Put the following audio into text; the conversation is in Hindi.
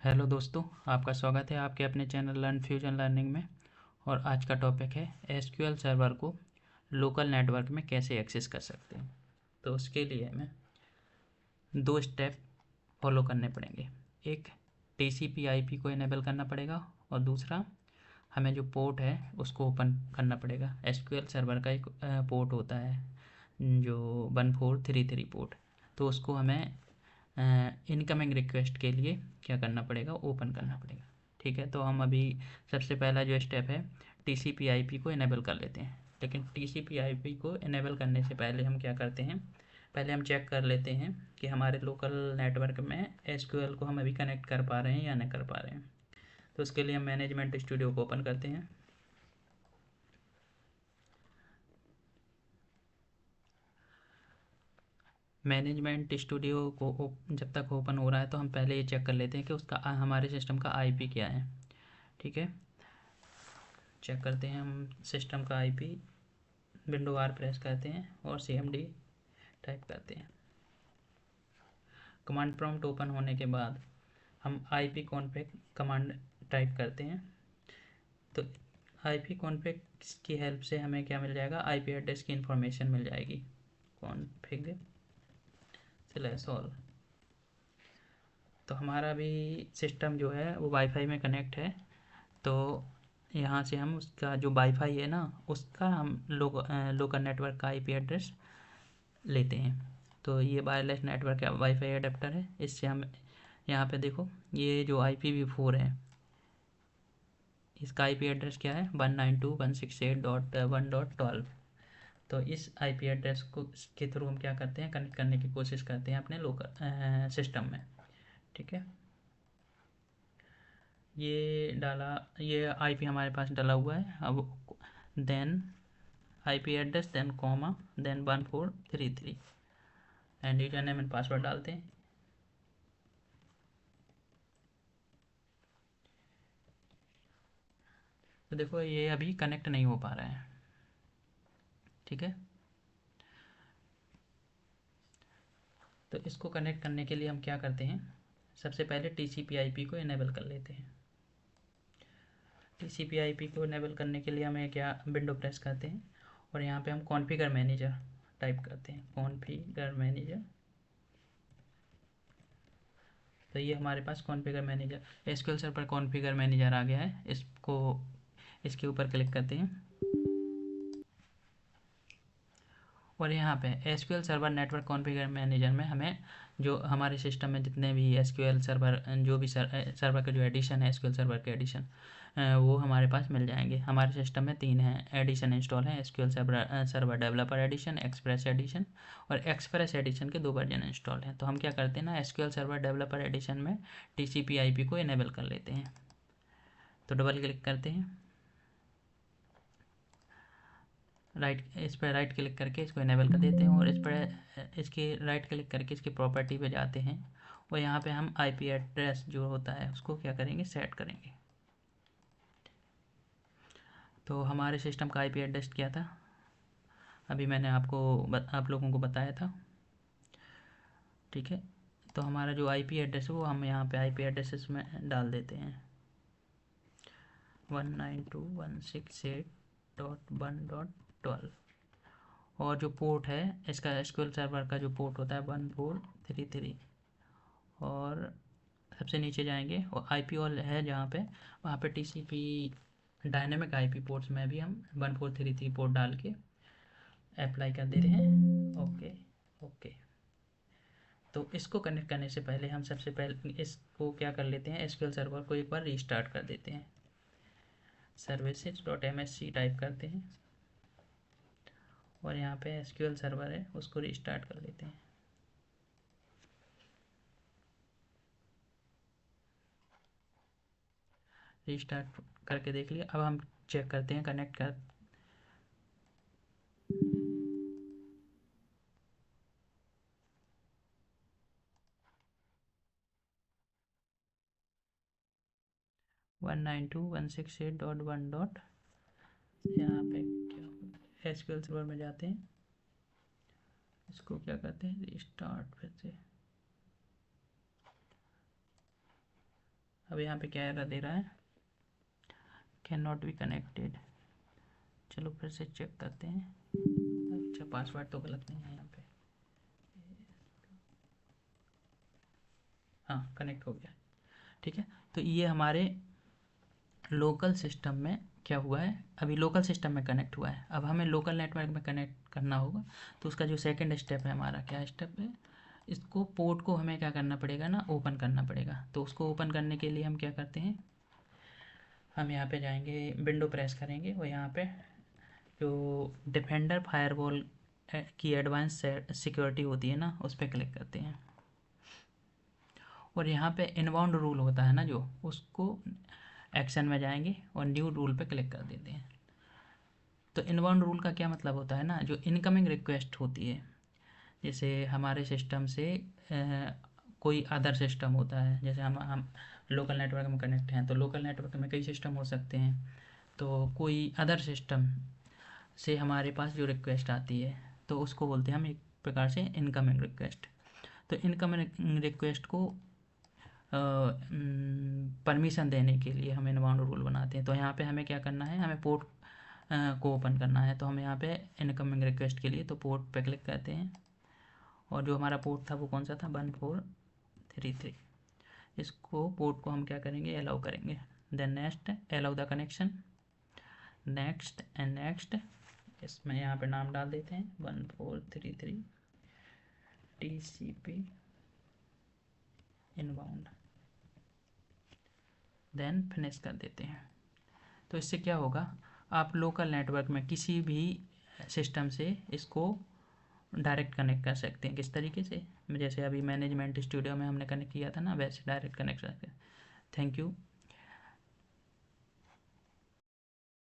हेलो दोस्तों, आपका स्वागत है आपके अपने चैनल लर्न फ्यूजन लर्निंग में। और आज का टॉपिक है एसक्यूएल सर्वर को लोकल नेटवर्क में कैसे एक्सेस कर सकते हैं। तो उसके लिए हमें दो स्टेप फॉलो करने पड़ेंगे। एक, टीसीपी आईपी को इनेबल करना पड़ेगा और दूसरा, हमें जो पोर्ट है उसको ओपन करना पड़ेगा। एसक्यूएल सर्वर का एक पोर्ट होता है जो 1433 पोर्ट, तो उसको हमें इनकमिंग रिक्वेस्ट के लिए क्या करना पड़ेगा, ओपन करना पड़ेगा। ठीक है, तो हम अभी सबसे पहला जो स्टेप है टीसीपी आईपी को इनेबल कर लेते हैं। लेकिन टीसीपी आईपी को इनेबल करने से पहले हम क्या करते हैं, पहले हम चेक कर लेते हैं कि हमारे लोकल नेटवर्क में एसक्यूएल को हम अभी कनेक्ट कर पा रहे हैं या नहीं कर पा रहे हैं। तो उसके लिए हम मैनेजमेंट स्टूडियो को ओपन करते हैं। मैनेजमेंट स्टूडियो को जब तक ओपन हो रहा है तो हम पहले ये चेक कर लेते हैं कि उसका हमारे सिस्टम का आईपी क्या है। ठीक है, चेक करते हैं हम सिस्टम का आईपी। विंडो आर प्रेस करते हैं और cmd टाइप करते हैं। कमांड प्रॉम्प्ट ओपन होने के बाद हम ip config कमांड टाइप करते हैं। तो ip config की हेल्प से हमें क्या मिल जाएगा, आईपी एड्रेस की इंफॉर्मेशन मिल जाएगी। config /all। तो हमारा भी सिस्टम जो है वो वाईफाई में कनेक्ट है, तो यहाँ से हम उसका जो वाईफाई है ना उसका हम लोकल नेटवर्क का आईपी एड्रेस लेते हैं। तो ये वायरलेस नेटवर्क का वाईफाई एडेप्टर है। इससे हम यहाँ पे देखो, ये जो IPv4 है इसका आईपी एड्रेस क्या है, 192.168.1.12। तो इस आईपी एड्रेस को के थ्रू हम क्या करते हैं, कनेक्ट करने की कोशिश करते हैं अपने लोकल सिस्टम में। ठीक है, ये आईपी हमारे पास डला हुआ है। अब then IP address then comma then 1433 and user name and password डालते हैं। तो देखो ये अभी कनेक्ट नहीं हो पा रहा है। ठीक है, तो इसको कनेक्ट करने के लिए हम क्या करते हैं, सबसे पहले टीसीपी आईपी को इनेबल कर लेते हैं। टीसीपी आईपी को इनेबल करने के लिए हमें क्या, विंडो प्रेस करते हैं और यहाँ पे हम कॉन्फ़िगर मैनेजर टाइप करते हैं, कॉन्फ़िगर मैनेजर। तो ये हमारे पास configure manager SQL server configure manager आ गया है। इसके ऊपर क्लिक करते हैं और यहाँ पे SQL server network configure manager में हमें जो हमारे सिस्टम में जितने भी एसक्यूएल सर्वर जो भी सर्वर का जो एडिशन है, एसक्यूएल सर्वर के एडिशन वो हमारे पास मिल जाएंगे। हमारे सिस्टम में 3 हैं एडिशन इंस्टॉल है, SQL server developer edition, express edition. और एक्सप्रेस एडिशन के 2 वर्जन इंस्टॉल हैं। तो हम क्या करते हैं ना, एसक्यूएल सर्वर डेवलपर एडिशन में टीसीपी आईपी को इनेबल कर लेते हैं। तो डबल क्लिक करते हैं, इस पर राइट क्लिक करके इसको इनेबल कर देते हैं और इसकी राइट क्लिक करके इसकी प्रॉपर्टी पे जाते हैं और यहाँ पे हम आईपी एड्रेस जो होता है उसको क्या करेंगे, सेट करेंगे। तो हमारे सिस्टम का आईपी एड्रेस क्या था, अभी मैंने आप लोगों को बताया था। ठीक है, तो हमारा जो आईपी एड्रेस है वो हम यहाँ पे आईपी एड्रेसेस में डाल देते हैं, 192.168.1.12। और जो पोर्ट है इसका एसक्यूएल सर्वर का जो पोर्ट होता है 1433। और सबसे नीचे जाएंगे और आईपी ऑल है जहाँ पे, वहाँ पे टीसीपी डायनेमिक आईपी पोर्ट्स में भी हम 1433 पोर्ट डाल के अप्लाई कर दे रहे हैं। Okay okay. तो इसको कनेक्ट करने से पहले हम सबसे पहले इसको क्या कर लेते हैं, एसक्यूएल सर्वर को एक बार रीस्टार्ट कर देते हैं। services.msc टाइप करते हैं और यहाँ पे एसक्यूएल सर्वर है उसको रीस्टार्ट कर लेते हैं। रीस्टार्ट करके देख लिया। अब हम चेक करते हैं, कनेक्ट कर 192.168.1. यहाँ पे क्या एसक्यूएल सर्वर में जाते हैं, इसको क्या करते हैं, रिस्टार्ट फिर से। अब यहाँ पे क्या एरर दे रहा है, कैन नॉट बी कनेक्टेड। चलो फिर से चेक करते हैं। अच्छा, पासवर्ड तो गलत नहीं है यहाँ पे। हाँ, कनेक्ट हो गया। ठीक है, तो ये हमारे लोकल सिस्टम में क्या हुआ है, अभी लोकल सिस्टम में कनेक्ट हुआ है। अब हमें लोकल नेटवर्क में कनेक्ट करना होगा, तो उसका जो सेकंड स्टेप है हमारा, क्या स्टेप है, इसको पोर्ट को हमें क्या करना पड़ेगा ना, ओपन करना पड़ेगा। तो उसको ओपन करने के लिए हम क्या करते हैं, हम यहाँ पे जाएंगे, विंडो प्रेस करेंगे और यहाँ पे जो डिफेंडर फायरवॉल की एडवांस सिक्योरिटी होती है ना, उस पर क्लिक करते हैं। और यहाँ पे इनबाउंड रूल होता है ना जो, उसको एक्शन में जाएंगे और न्यू रूल पे क्लिक कर देते हैं। तो इनबाउंड रूल का क्या मतलब होता है ना, जो इनकमिंग रिक्वेस्ट होती है, जैसे हमारे सिस्टम से कोई अदर सिस्टम होता है, जैसे हम लोकल नेटवर्क में कनेक्ट हैं, तो लोकल नेटवर्क में कई सिस्टम हो सकते हैं। तो कोई अदर सिस्टम से हमारे पास जो रिक्वेस्ट आती है, तो उसको बोलते हैं हम एक प्रकार से इनकमिंग रिक्वेस्ट। तो इनकमिंग रिक्वेस्ट को परमिशन देने के लिए हम इनबाउंड रूल बनाते हैं। तो यहाँ पे हमें क्या करना है, हमें पोर्ट को ओपन करना है। तो हम यहाँ पे इनकमिंग रिक्वेस्ट के लिए तो पोर्ट पे क्लिक करते हैं, और जो हमारा पोर्ट था वो कौन सा था, 1433। इसको पोर्ट को हम क्या करेंगे, अलाउ करेंगे। Then next, allow the connection, next and next. इसमें यहाँ पे नाम डाल देते हैं 1433 TCP इनबाउंड, देन फिनिश कर देते हैं। तो इससे क्या होगा, आप लोकल नेटवर्क में किसी भी सिस्टम से इसको डायरेक्ट कनेक्ट कर सकते हैं। किस तरीके से, जैसे अभी मैनेजमेंट स्टूडियो में हमने कनेक्ट किया था ना, वैसे डायरेक्ट कनेक्ट कर सकते हैं। Thank you.